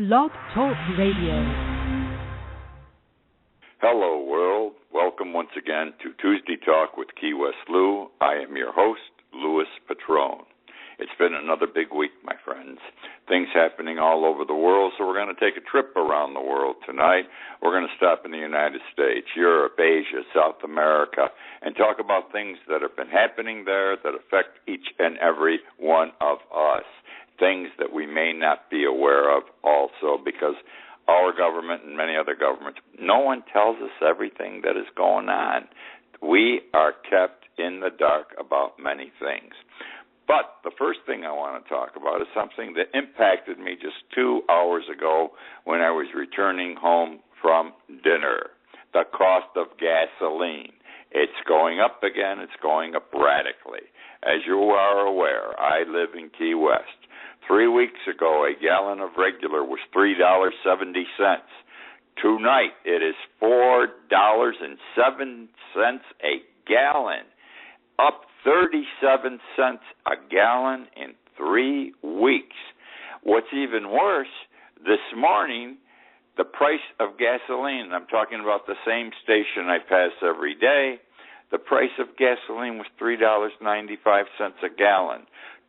Blog Talk Radio. Hello, world. Welcome once again to Tuesday Talk with Key West Lou. I am your host, Louis Patrone. It's been another big week, my friends. Things happening all over the world, so we're going to take a trip around the world tonight. We're going to stop in the United States, Europe, Asia, South America, and talk about things that have been happening there that affect each and every one of us. Things that we may not be aware of also, because our government and many other governments, no one tells us everything that is going on. We are kept in the dark about many things. But the first thing I want to talk about is something that impacted me just 2 hours ago when I was returning home from dinner. The cost of gasoline. It's going up again. It's going up radically. As you are aware, I live in Key West. 3 weeks ago, a gallon of regular was $3.70. Tonight, it is $4.07 a gallon, up 37 cents a gallon in 3 weeks. What's even worse, this morning, the price of gasoline, I'm talking about the same station I pass every day, the price of gasoline was $3.95 a gallon.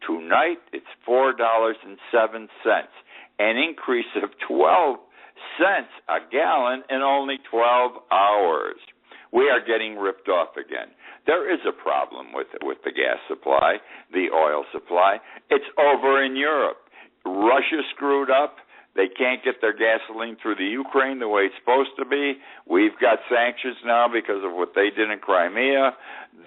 Tonight, it's $4.07, an increase of 12 cents a gallon in only 12 hours. We are getting ripped off again. There is a problem with the gas supply, the oil supply. It's over in Europe. Russia screwed up. They can't get their gasoline through the Ukraine the way it's supposed to be. We've got sanctions now because of what they did in Crimea.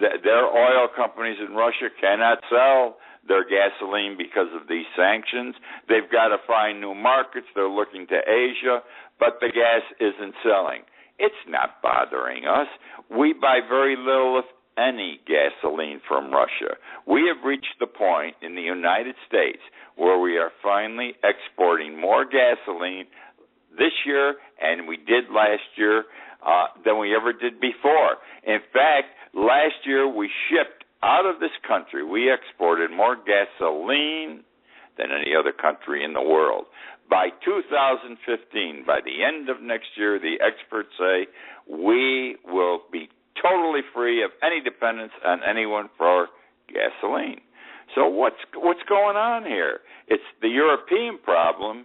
Their oil companies in Russia cannot sell their gasoline because of these sanctions. They've got to find new markets. They're looking to Asia, but the gas isn't selling. It's not bothering us. We buy very little, if any, gasoline from Russia. We have reached the point in the United States where we are finally exporting more gasoline this year, and we did last year, than we ever did before. In fact, last year we shipped out of this country, we exported more gasoline than any other country in the world. By 2015, by the end of next year, the experts say we will be totally free of any dependence on anyone for gasoline. So what's going on here? It's the European problem,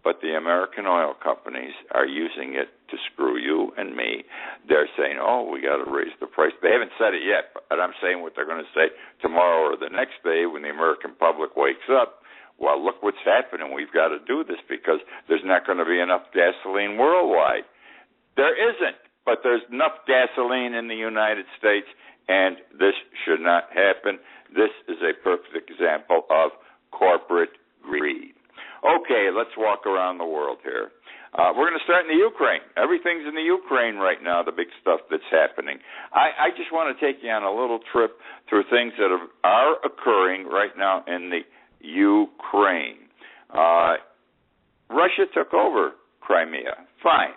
but the American oil companies are using it to screw you and me. They're saying, we got to raise the price. They haven't said it yet, but I'm saying what they're going to say tomorrow or the next day when the American public wakes up. Well, look what's happening. We've got to do this because there's not going to be enough gasoline worldwide. There isn't, but there's enough gasoline in the United States, and this should not happen. This is a perfect example of corporate greed. Okay, let's walk around the world here. We're going to start in the Ukraine. Everything's in the Ukraine right now, the big stuff that's happening. I just want to take you on a little trip through things that are occurring right now in the Ukraine. Russia took over Crimea. Fine.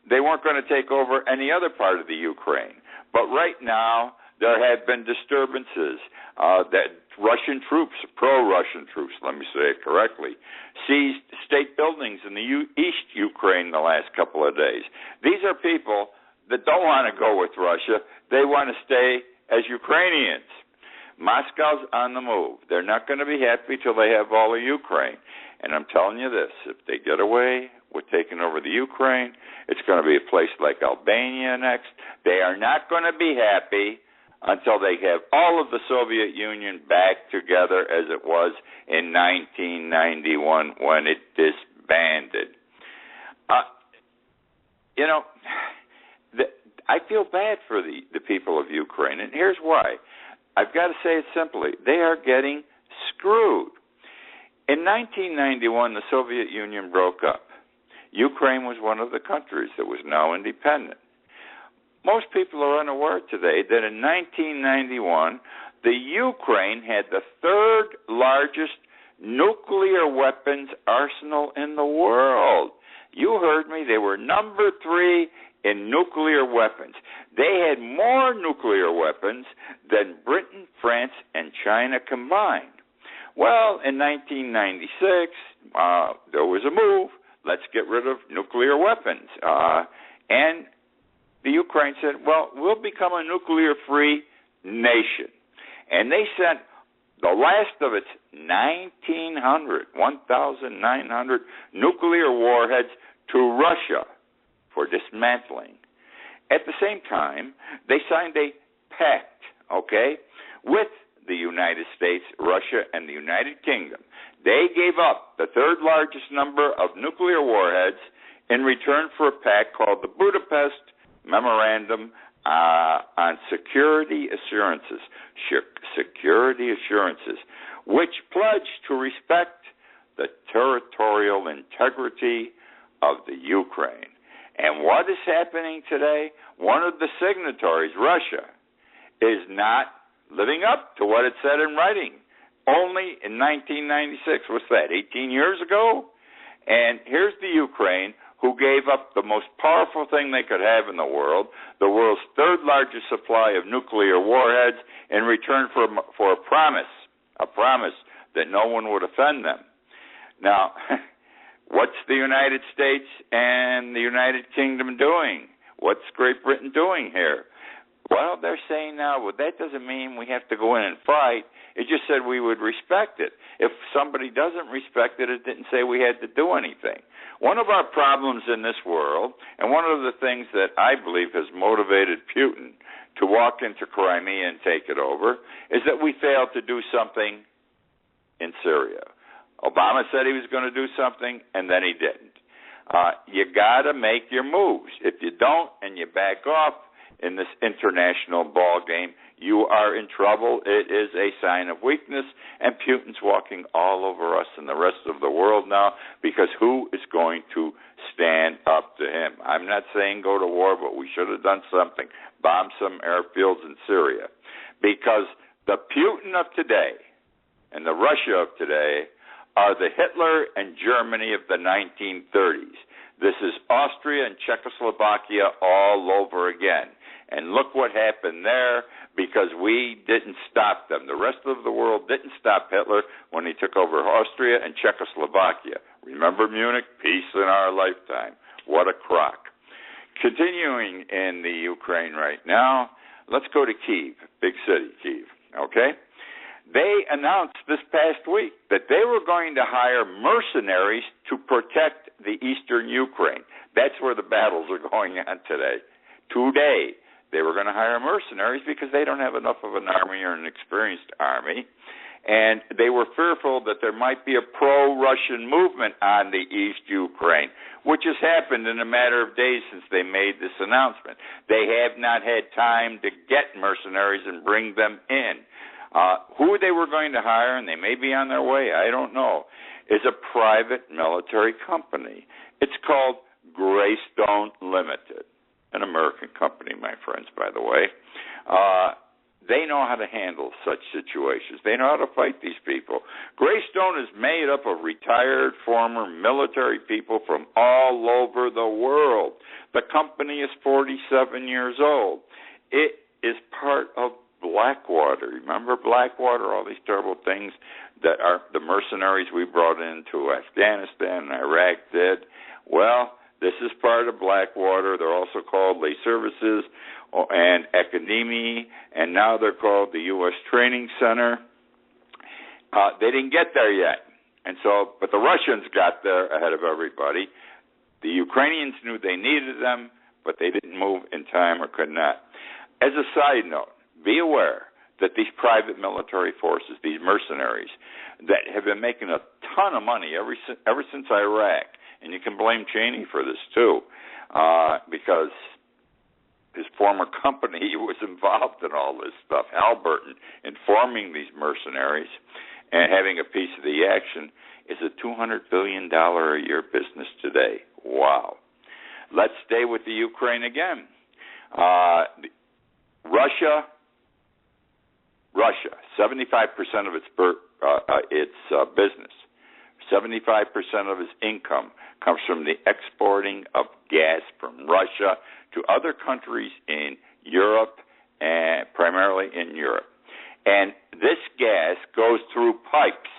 They weren't going to take over any other part of the Ukraine. But right now, there have been disturbances that Russian troops, pro-Russian troops, let me say it correctly, seized state buildings in the East Ukraine the last couple of days. These are people that don't want to go with Russia. They want to stay as Ukrainians. Moscow's on the move. They're not going to be happy till they have all of Ukraine. And I'm telling you this, if they get away with taking over the Ukraine, it's going to be a place like Albania next. They are not going to be happy until they have all of the Soviet Union back together as it was in 1991 when it disbanded. I feel bad for the people of Ukraine, and here's why. I've got to say it simply. They are getting screwed. In 1991, the Soviet Union broke up. Ukraine was one of the countries that was now independent. Most people are unaware today that in 1991, the Ukraine had the third largest nuclear weapons arsenal in the world. You heard me. They were number 3 in nuclear weapons. They had more nuclear weapons than Britain, France, and China combined. Well, in 1996, there was a move. let's get rid of nuclear weapons. And the Ukraine said, well, we'll become a nuclear-free nation. And they sent the last of its 1,900 nuclear warheads to Russia for dismantling. At the same time, they signed a pact, with the United States, Russia, and the United Kingdom. They gave up the third largest number of nuclear warheads in return for a pact called the Budapest Memorandum on Security Assurances, which pledged to respect the territorial integrity of the Ukraine. And what is happening today? One of the signatories, Russia, is not living up to what it said in writing. Only in 1996, what's that, 18 years ago? And here's the Ukraine, who gave up the most powerful thing they could have in the world's third largest supply of nuclear warheads, in return for a promise that no one would offend them. Now, what's the United States and the United Kingdom doing? What's Great Britain doing here? Well, they're saying now, well, that doesn't mean we have to go in and fight. It just said we would respect it. If somebody doesn't respect it, it didn't say we had to do anything. One of our problems in this world, and one of the things that I believe has motivated Putin to walk into Crimea and take it over, is that we failed to do something in Syria. Obama said he was going to do something, and then he didn't. You got to make your moves. If you don't and you back off in this international ball game, you are in trouble. It is a sign of weakness, and Putin's walking all over us and the rest of the world now, because who is going to stand up to him? I'm not saying go to war, but we should have done something. Bomb some airfields in Syria. Because the Putin of today and the Russia of today are the Hitler and Germany of the 1930s. This is Austria and Czechoslovakia all over again. And look what happened there, because we didn't stop them. The rest of the world didn't stop Hitler when he took over Austria and Czechoslovakia. Remember Munich? Peace in our lifetime. What a crock. Continuing in the Ukraine right now, let's go to Kyiv, big city, Kyiv, They announced this past week that they were going to hire mercenaries to protect the eastern Ukraine. That's where the battles are going on today. Today, they were going to hire mercenaries because they don't have enough of an army or an experienced army. And they were fearful that there might be a pro-Russian movement on the East Ukraine, which has happened in a matter of days since they made this announcement. They have not had time to get mercenaries and bring them in. Who they were going to hire, and they may be on their way, I don't know, is a private military company. It's called Greystone Limited, an American company, my friends, by the way. They know how to handle such situations. They know how to fight these people. Greystone is made up of retired former military people from all over the world. The company is 47 years old. It is part of Blackwater. Remember Blackwater, all these terrible things that are the mercenaries we brought into Afghanistan and Iraq did? Well, this is part of Blackwater. They're also called Lay Services and Academy, and now they're called the U.S. Training Center. They didn't get there yet, but the Russians got there ahead of everybody. The Ukrainians knew they needed them, but they didn't move in time or could not. As a side note, be aware that these private military forces, these mercenaries, that have been making a ton of money ever since Iraq, and you can blame Cheney for this too, because his former company was involved in all this stuff. Halliburton, in forming these mercenaries and having a piece of the action, is a $200 billion a year business today. Wow. Let's stay with the Ukraine again. Russia, 75% of its business, 75% of its income comes from the exporting of gas from Russia to other countries in Europe, and primarily in Europe. And this gas goes through pipes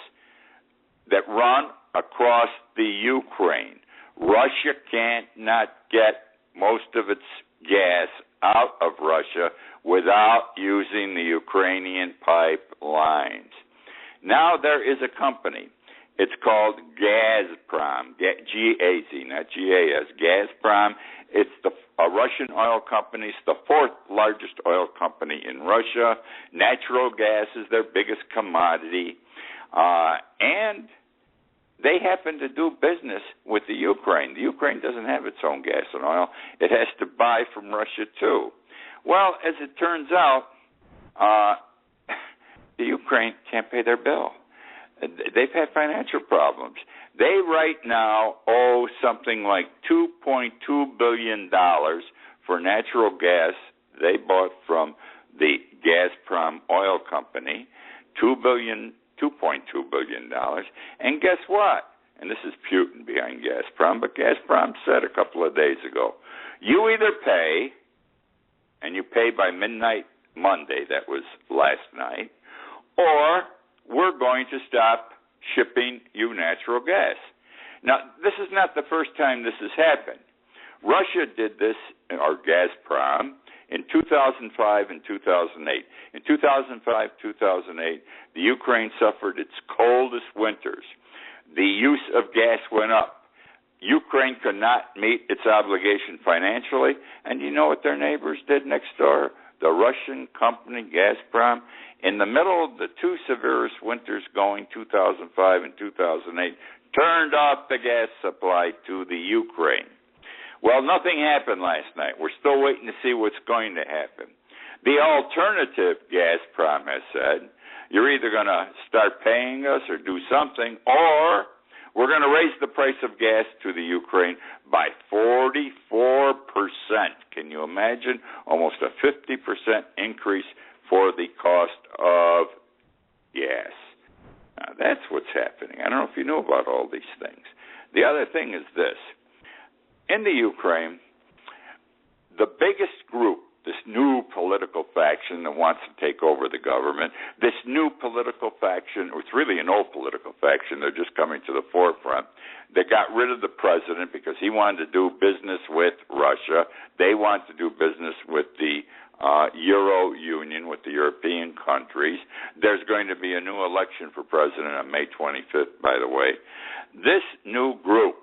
that run across the Ukraine. Russia can't not get most of its gas out of Russia without using the Ukrainian pipelines. Now there is a company. It's called Gazprom, G-A-Z, not G-A-S, Gazprom. It's a Russian oil company. It's the fourth largest oil company in Russia. Natural gas is their biggest commodity. And they happen to do business with the Ukraine. The Ukraine doesn't have its own gas and oil. It has to buy from Russia, too. Well, as it turns out, the Ukraine can't pay their bill. They've had financial problems. They right now owe something like $2.2 billion for natural gas they bought from the Gazprom oil company, $2.2 billion. And guess what? And this is Putin behind Gazprom, but Gazprom said a couple of days ago, you either pay, and you pay by midnight Monday, that was last night, or we're going to stop shipping you natural gas. Now, this is not the first time this has happened. Russia did this, or Gazprom, in 2005 and 2008. In 2005, 2008, the Ukraine suffered its coldest winters. The use of gas went up. Ukraine could not meet its obligation financially, and you know what their neighbors did next door? The Russian company, Gazprom, in the middle of the two severest winters going, 2005 and 2008, turned off the gas supply to the Ukraine. Well, nothing happened last night. We're still waiting to see what's going to happen. The alternative, Gazprom has said, you're either going to start paying us or do something, or we're going to raise the price of gas to the Ukraine by 44%. Can you imagine? Almost a 50% increase for the cost of gas. Now, that's what's happening. I don't know if you know about all these things. The other thing is this. In the Ukraine, the biggest group, this new political faction that wants to take over the government, this new political faction, it's really an old political faction, they're just coming to the forefront, they got rid of the president because he wanted to do business with Russia. They want to do business with the Euro Union, with the European countries. There's going to be a new election for president on May 25th, by the way. This new group,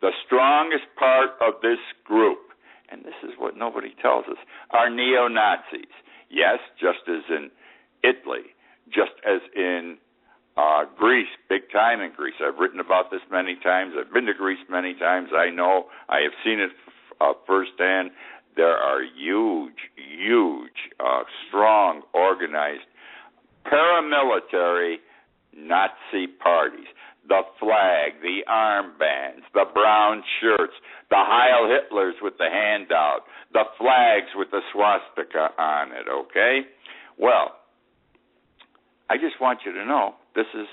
the strongest part of this group, and this is what nobody tells us, are neo-Nazis. Yes, just as in Italy, just as in Greece, big time in Greece. I've written about this many times. I've been to Greece many times. I know. I have seen it firsthand. There are huge, strong, organized, paramilitary Nazi parties. The flag, the armbands, the brown shirts, the Heil Hitlers with the handout, the flags with the swastika on it, okay? Well, I just want you to know this is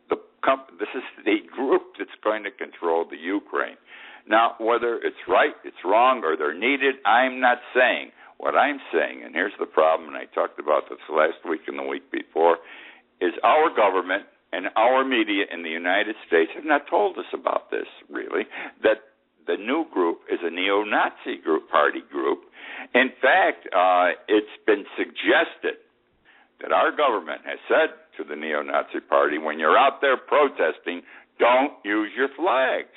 the group that's going to control the Ukraine. Now, whether it's right, it's wrong, or they're needed, I'm not saying. What I'm saying, and here's the problem, and I talked about this last week and the week before, is our government and our media in the United States have not told us about this, really, that the new group is a neo-Nazi party group. In fact, it's been suggested that our government has said to the neo-Nazi party, when you're out there protesting, don't use your flags,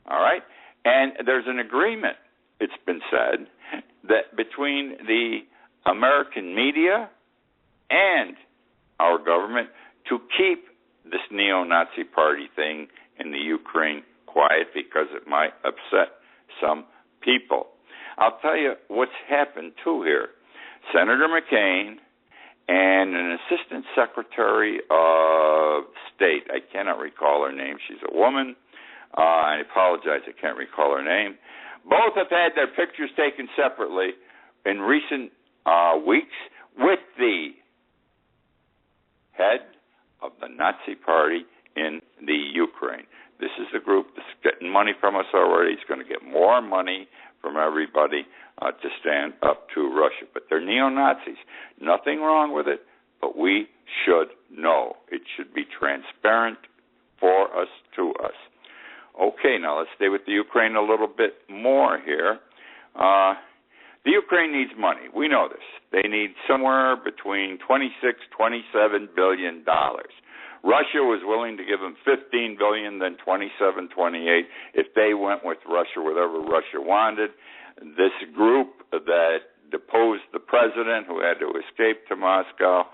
all right? And there's an agreement, it's been said, that between the American media and our government to keep this neo-Nazi party thing in the Ukraine quiet because it might upset some people. I'll tell you what's happened, too, here. Senator McCain and an assistant secretary of state, I cannot recall her name, she's a woman, I apologize, I can't recall her name, both have had their pictures taken separately in recent weeks with the head of the Nazi party in the Ukraine. This is the group that's getting money from us already. It's going to get more money from everybody to stand up to Russia. But they're neo-Nazis. Nothing wrong with it, but we should know. It should be transparent for us, to us. Okay, now let's stay with the Ukraine a little bit more here. The Ukraine needs money. We know this. They need somewhere between $26-27 billion. Russia was willing to give them $15 billion, then 27, 28 if they went with Russia, whatever Russia wanted. This group that deposed the president, who had to escape to Moscow,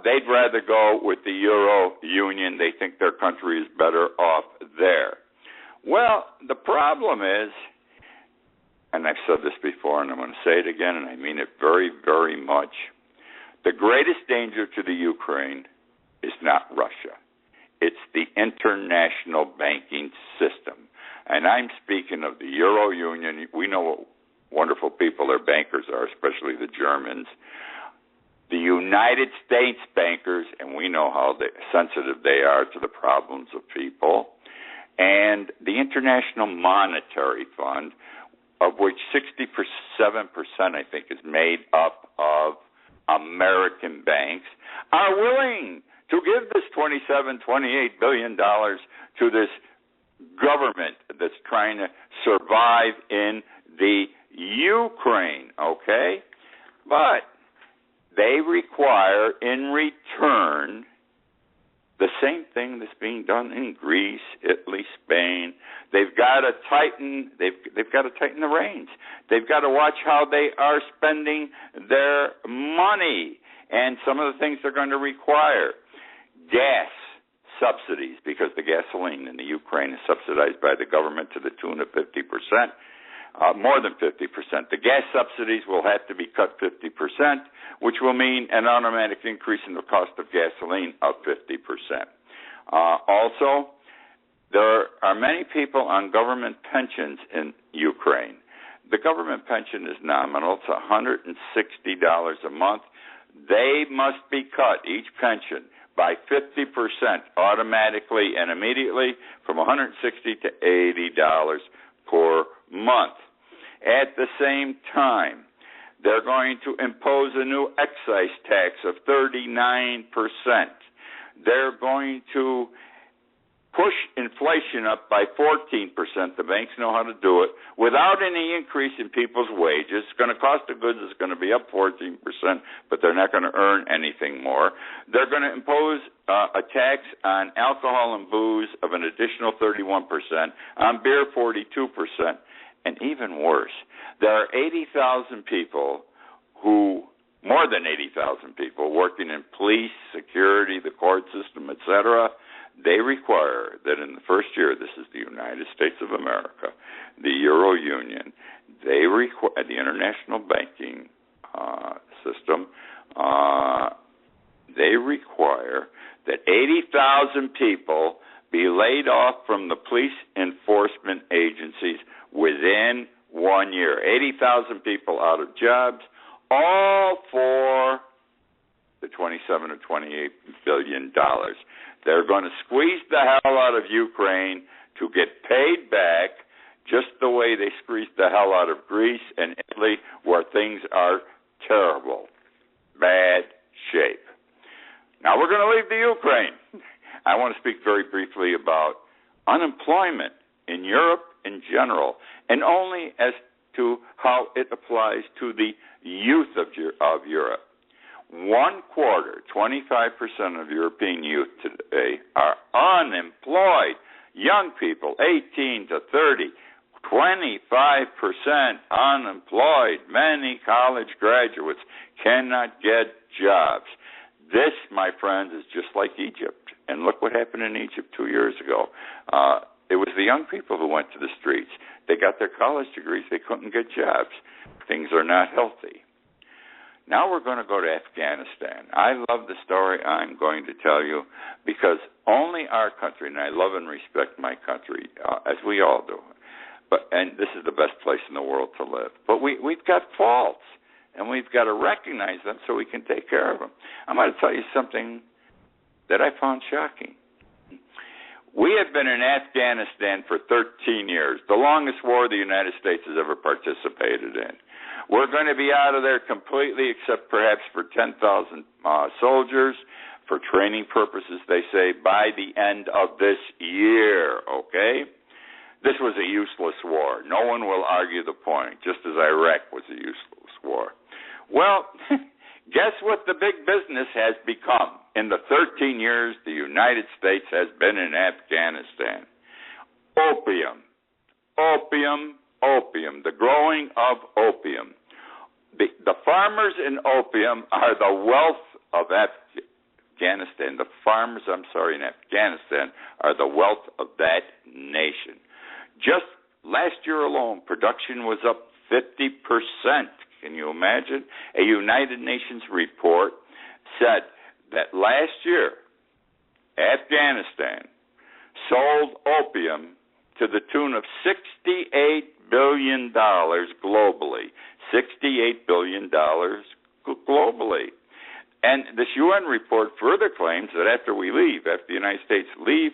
they'd rather go with the Euro Union. They think their country is better off there. Well, the problem is, and I've said this before, and I'm going to say it again, and I mean it very, very much, the greatest danger to the Ukraine is not Russia. It's the international banking system. And I'm speaking of the Euro Union. We know what wonderful people their bankers are, especially the Germans. The United States bankers, and we know how sensitive they are to the problems of people. And the International Monetary Fund, of which 67%, I think, is made up of American banks, are willing to give this $27-28 billion to this government that's trying to survive in the Ukraine, okay? But they require in return the same thing that's being done in Greece, Italy, Spain. They've got to tighten. They've got to tighten the reins. They've got to watch how they are spending their money and some of the things they're going to require. Gas subsidies, because the gasoline in the Ukraine is subsidized by the government to the tune of 50%, more than 50%. The gas subsidies will have to be cut 50%, which will mean an automatic increase in the cost of gasoline of 50%. Also, there are many people on government pensions in Ukraine. The government pension is nominal. It's $160 a month. They must be cut, each pension, by 50% automatically and immediately, from $160 to $80 per month. At the same time, they're going to impose a new excise tax of 39%. They're going to push inflation up by 14%. The banks know how to do it without any increase in people's wages. It's going to cost of goods is going to be up 14%, but they're not going to earn anything more. They're going to impose a tax on alcohol and booze of an additional 31%, on beer 42%, and even worse, there are 80,000 people more than 80,000 people working in police, security, the court system, etc. They require that in the first year, this is the United States of America, the Euro Union, they require the international banking system, they require that 80,000 people be laid off from the police enforcement agencies within 1 year. 80,000 people out of jobs, all for the $27 or $28 billion. They're going to squeeze the hell out of Ukraine to get paid back, just the way they squeezed the hell out of Greece and Italy, where things are terrible, bad shape. Now we're going to leave the Ukraine. I want to speak very briefly about unemployment in Europe in general, and only as to how it applies to the youth of Europe. 1/4, 25% of European youth today are unemployed. Young people, 18 to 30, 25% unemployed. Many college graduates cannot get jobs. This, my friends, is just like Egypt. And look what happened in Egypt 2 years ago. It was the young people who went to the streets. They got their college degrees. They couldn't get jobs. Things are not healthy. Now we're going to go to Afghanistan. I love the story I'm going to tell you because only our country, and I love and respect my country, as we all do, and this is the best place in the world to live. But we've got faults, and we've got to recognize them so we can take care of them. I'm going to tell you something that I found shocking. We have been in Afghanistan for 13 years, the longest war the United States has ever participated in. We're going to be out of there completely, except perhaps for 10,000 soldiers for training purposes, they say, by the end of this year, okay? this was a useless war. No one will argue the point, just as Iraq was a useless war. Well, guess what the big business has become in the 13 years the United States has been in Afghanistan? Opium. Opium, opium, the growing of opium. The farmers in opium are the wealth of Afghanistan. The farmers, in Afghanistan are the wealth of that nation. Just last year alone, production was up 50%. Can you imagine? A United Nations report said that last year, Afghanistan sold opium to the tune of $68 billion globally. $68 billion globally. And this UN report further claims that after the United States leave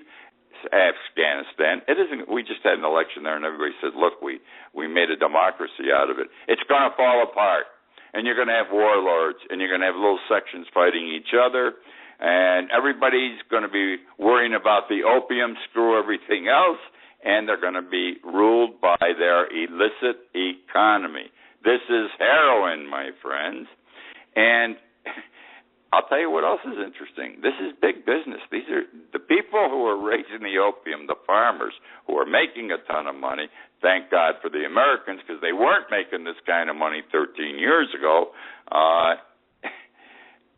Afghanistan, it isn't. We just had an election there, and everybody said, "Look, we made a democracy out of it." It's going to fall apart, and you're going to have warlords, and you're going to have little sections fighting each other, and everybody's going to be worrying about the opium, screw everything else, and they're going to be ruled by their illicit economy. This is heroin, my friends, and I'll tell you what else is interesting. This is big business. These are the people who are raising the opium, the farmers who are making a ton of money. Thank God for the Americans, because they weren't making this kind of money 13 years ago.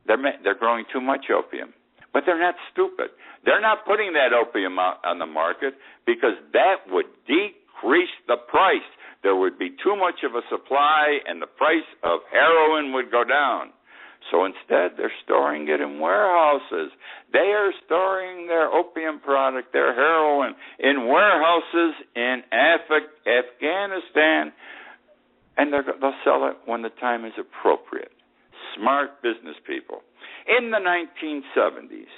They're growing too much opium. But they're not stupid. They're not putting that opium out on the market because that would decrease the price. There would be too much of a supply, and the price of heroin would go down. So instead, they're storing it in warehouses. They are storing their opium product, their heroin, in warehouses in Afghanistan, and they'll sell it when the time is appropriate. Smart business people. In the 1970s,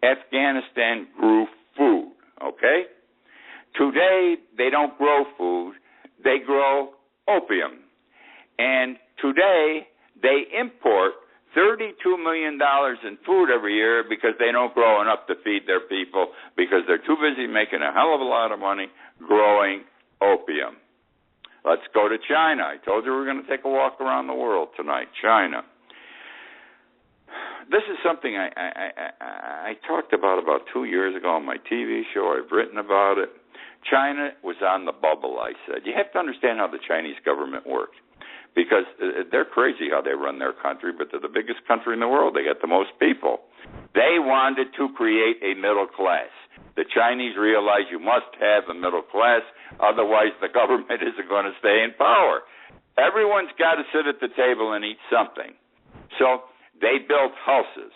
Afghanistan grew food, okay? Today, they don't grow food. They grow opium. And today, they import $32 million in food every year because they don't grow enough to feed their people because they're too busy making a hell of a lot of money growing opium. Let's go to China. I told you we were going to take a walk around the world tonight. China. This is something I talked about 2 years ago on my TV show. I've written about it. China was on the bubble, I said. You have to understand how the Chinese government works, because they're crazy how they run their country, but they're the biggest country in the world. They got the most people. They wanted to create a middle class. The Chinese realized you must have a middle class, otherwise the government isn't going to stay in power. Everyone's got to sit at the table and eat something. So they built houses.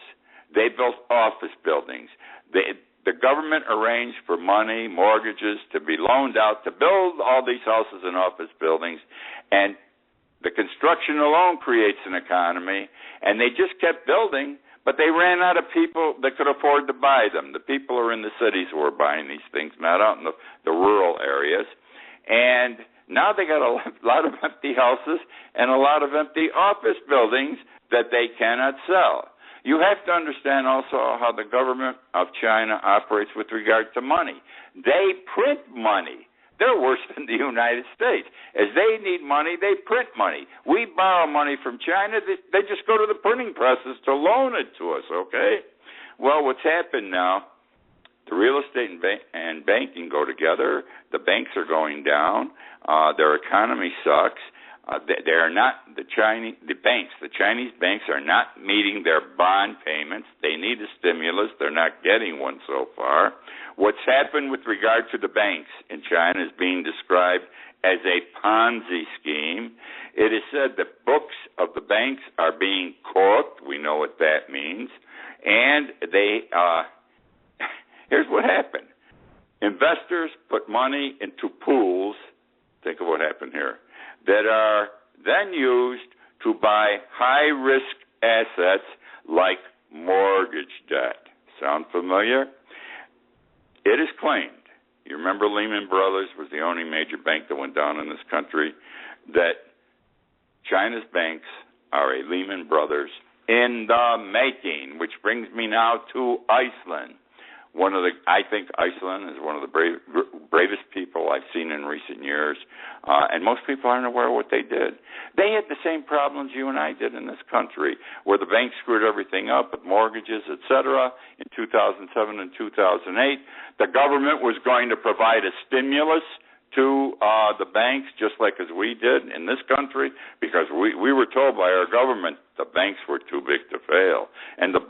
They built office buildings. The government arranged for money, mortgages to be loaned out to build all these houses and office buildings, and the construction alone creates an economy, and they just kept building, but they ran out of people that could afford to buy them. The people are in the cities who are buying these things, not out in the rural areas. And now they got a lot of empty houses and a lot of empty office buildings that they cannot sell. You have to understand also how the government of China operates with regard to money. They print money. They're worse than the United States. As they need money, they print money. We borrow money from China. They just go to the printing presses to loan it to us, okay? Well, what's happened now, the real estate and banking go together. The banks are going down. Their economy sucks. They are not the Chinese banks are not meeting their bond payments. They need a stimulus. They're not getting one so far. What's happened with regard to the banks in China is being described as a Ponzi scheme. It is said that books of the banks are being corked. We know what that means. And here's what happened. Investors put money into pools. Think of what happened here. That are then used to buy high-risk assets like mortgage debt. Sound familiar? It is claimed, you remember Lehman Brothers was the only major bank that went down in this country, that China's banks are a Lehman Brothers in the making, which brings me now to Iceland. I think Iceland is one of the bravest people I've seen in recent years, and most people aren't aware of what they did. They had the same problems you and I did in this country, where the banks screwed everything up with mortgages, etc. In 2007 and 2008, the government was going to provide a stimulus to the banks, just like as we did in this country, because we were told by our government the banks were too big to fail, and the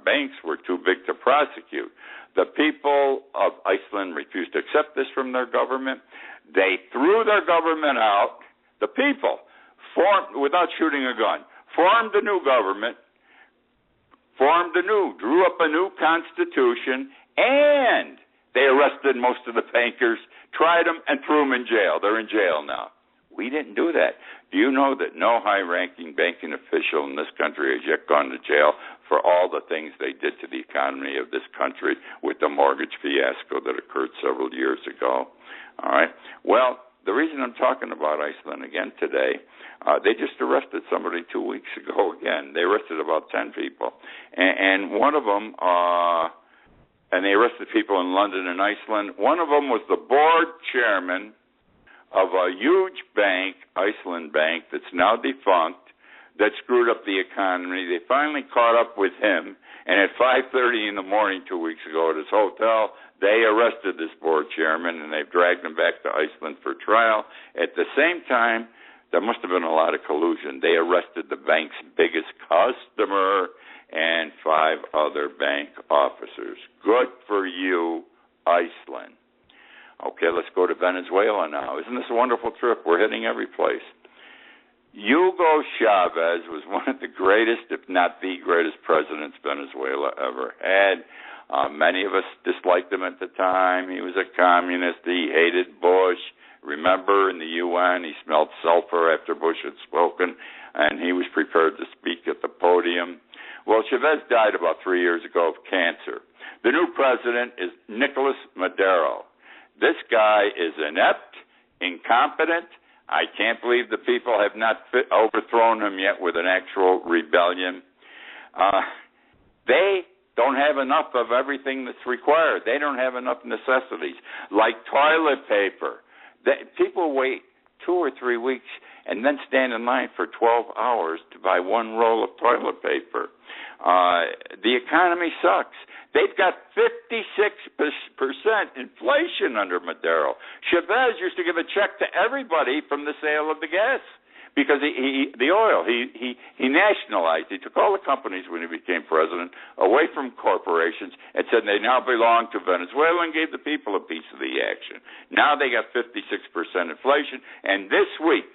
banks were too big to prosecute. The people of Iceland refused to accept this from their government. They threw their government out. The people formed, without shooting a gun, formed a new government, drew up a new constitution, and they arrested most of the bankers, tried them, and threw them in jail. They're in jail now. We didn't do that. Do you know that no high-ranking banking official in this country has yet gone to jail for all the things they did to the economy of this country with the mortgage fiasco that occurred several years ago? All right. Well, the reason I'm talking about Iceland again today, they just arrested somebody 2 weeks ago again. They arrested about 10 people. And one of them, and they arrested people in London and Iceland. One of them was the board chairman of a huge bank, Iceland Bank, that's now defunct, that screwed up the economy. They finally caught up with him, and at 5:30 in the morning 2 weeks ago at his hotel, they arrested this board chairman, and they've dragged him back to Iceland for trial. At the same time, there must have been a lot of collusion. They arrested the bank's biggest customer and 5 other bank officers. Good for you, Iceland. Okay, let's go to Venezuela now. Isn't this a wonderful trip? We're hitting every place. Hugo Chavez was one of the greatest, if not the greatest, presidents Venezuela ever had. Many of us disliked him at the time. He was a communist. He hated Bush. Remember, in the UN, he smelled sulfur after Bush had spoken, and he was prepared to speak at the podium. Well, Chavez died about 3 years ago of cancer. The new president is Nicolas Maduro. This guy is inept, incompetent. I can't believe the people have not overthrown him yet with an actual rebellion. They don't have enough of everything that's required. They don't have enough necessities, like toilet paper. People wait 2 or 3 weeks and then stand in line for 12 hours to buy one roll of toilet paper. The economy sucks. They've got 56% inflation under Maduro. Chavez used to give a check to everybody from the sale of the gas because the oil. He nationalized. He took all the companies when he became president away from corporations and said they now belong to Venezuela and gave the people a piece of the action. Now they got 56% inflation, and this week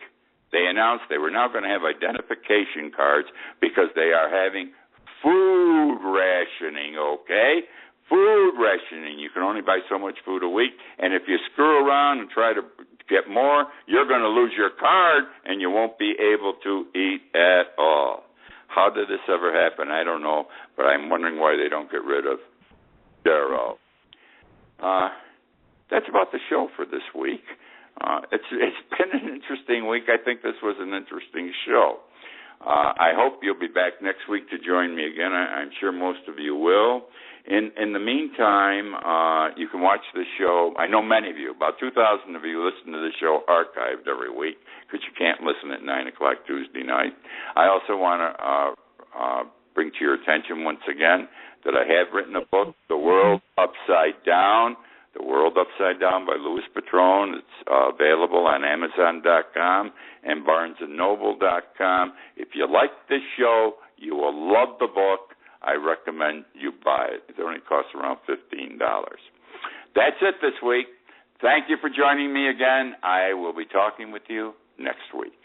they announced they were now going to have identification cards because they are having food rationing, okay? Food rationing. You can only buy so much food a week, and if you screw around and try to get more, you're going to lose your card, and you won't be able to eat at all. How did this ever happen? I don't know, but I'm wondering why they don't get rid of Darrow. That's about the show for this week. It's been an interesting week. I think this was an interesting show. I hope you'll be back next week to join me again. I'm sure most of you will. In the meantime, you can watch the show. I know many of you, about 2,000 of you, listen to the show archived every week because you can't listen at 9 o'clock Tuesday night. I also want to bring to your attention once again that I have written a book, The World Upside Down. The World Upside Down by Louis Patrone. It's available on Amazon.com and BarnesandNoble.com. If you like this show, you will love the book. I recommend you buy it. It only costs around $15. That's it this week. Thank you for joining me again. I will be talking with you next week.